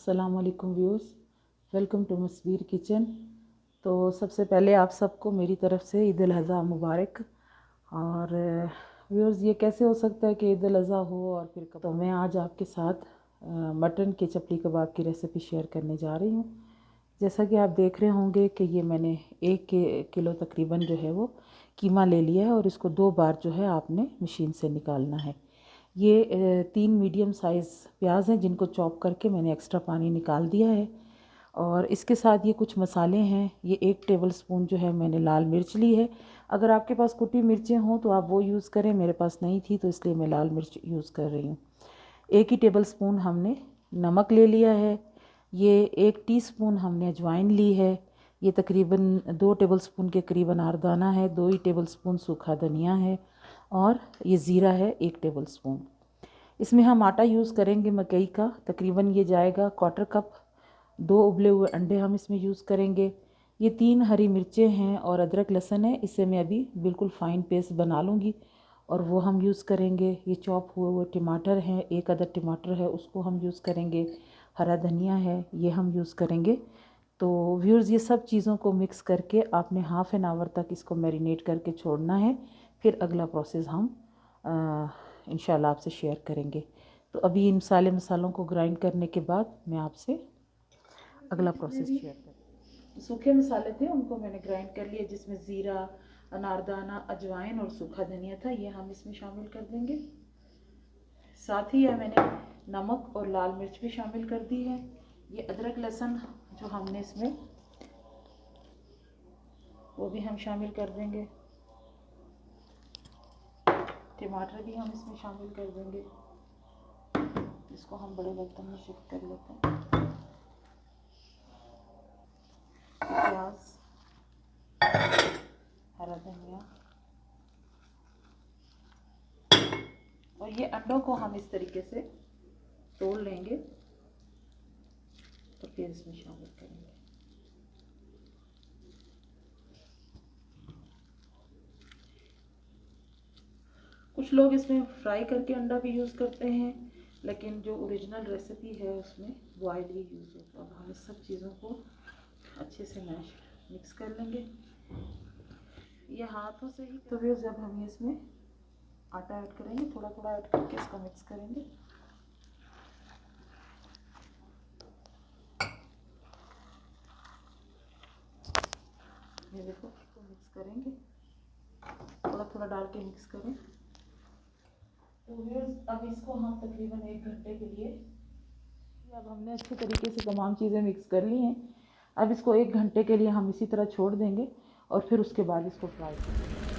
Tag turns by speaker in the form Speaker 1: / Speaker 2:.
Speaker 1: अस्सलाम वालेकुम viewers, welcome to मस्वीर kitchen. तो सबसे पहले आप सबको मेरी तरफ़ से ईद उल अज़हा मुबारक। और व्यूअर्स, ये कैसे हो सकता है कि ईद उल अज़हा हो और फिर तो मैं आज आपके साथ मटन के चपली कबाब की रेसिपी शेयर करने जा रही हूँ। जैसा कि आप देख रहे होंगे कि ये मैंने 1 किलो तकरीबन जो है वो कीमा ले लिया है और इसको 2 बार जो है आपने मशीन से निकालना है। ये 3 मीडियम साइज़ प्याज हैं जिनको चॉप करके मैंने एक्स्ट्रा पानी निकाल दिया है। और इसके साथ ये कुछ मसाले हैं। ये 1 टेबलस्पून जो है मैंने लाल मिर्च ली है। अगर आपके पास कुटी मिर्चें हों तो आप वो यूज़ करें, मेरे पास नहीं थी तो इसलिए मैं लाल मिर्च यूज़ कर रही हूँ। 1 ही टेबलस्पून हमने नमक ले लिया है। ये 1 टीस्पून हमने अजवाइन ली है। ये तकरीबन 2 टेबलस्पून के करीब अनारदाना है। 2 ही टेबलस्पून सूखा धनिया है और ये ज़ीरा है 1 टेबलस्पून। इसमें हम आटा यूज़ करेंगे मकई का, तकरीबन ये जाएगा 1/4 कप। 2 उबले हुए अंडे हम इसमें यूज़ करेंगे। ये 3 हरी मिर्चें हैं और अदरक लहसुन है। इसे मैं अभी बिल्कुल फ़ाइन पेस्ट बना लूँगी और वो हम यूज़ करेंगे। ये चॉप हुए टमाटर हैं, 1 अदद टमाटर है उसको हम यूज़ करेंगे। हरा धनिया है, ये हम यूज़ करेंगे। तो व्यूअर्स, ये सब चीज़ों को मिक्स करके आपने हाफ़ एन आवर तक इसको मैरिनेट करके छोड़ना है। फिर अगला प्रोसेस हम इंशाल्लाह आपसे शेयर करेंगे। तो अभी इन सारे मसालों को ग्राइंड करने के बाद मैं आपसे अगला प्रोसेस शेयर करूँ। सूखे मसाले थे उनको मैंने ग्राइंड कर लिया, जिसमें ज़ीरा, अनारदाना, अजवाइन और सूखा धनिया था। ये हम इसमें शामिल कर देंगे। साथ ही मैंने नमक और लाल मिर्च भी शामिल कर दी है। ये अदरक लहसुन जो हमने इसमें वो भी हम शामिल कर देंगे। टमाटर भी हम इसमें शामिल कर देंगे। इसको हम बड़े बर्तन में शिफ्ट कर लेते हैं। प्याज, हरा धनिया और ये अंडों को हम इस तरीके से तोड़ लेंगे तो फिर इसमें शामिल करेंगे। कुछ लोग इसमें फ्राई करके अंडा भी यूज़ करते हैं, लेकिन जो ओरिजिनल रेसिपी है उसमें बॉयल ही यूज़ होता है। अब हम इस सब चीज़ों को अच्छे से मिक्स कर लेंगे ये हाथों से ही। तो फिर जब हम इसमें आटा ऐड करेंगे, थोड़ा थोड़ा ऐड करके इसको मिक्स करेंगे। ये देखो, इसको मिक्स करेंगे, थोड़ा थोड़ा डाल के मिक्स करें। तो अब इसको हम तकरीबन 1 घंटे के लिए, अब हमने अच्छे तरीके से तमाम चीज़ें मिक्स कर ली हैं। अब इसको 1 घंटे के लिए हम इसी तरह छोड़ देंगे और फिर उसके बाद इसको फ्राई करेंगे।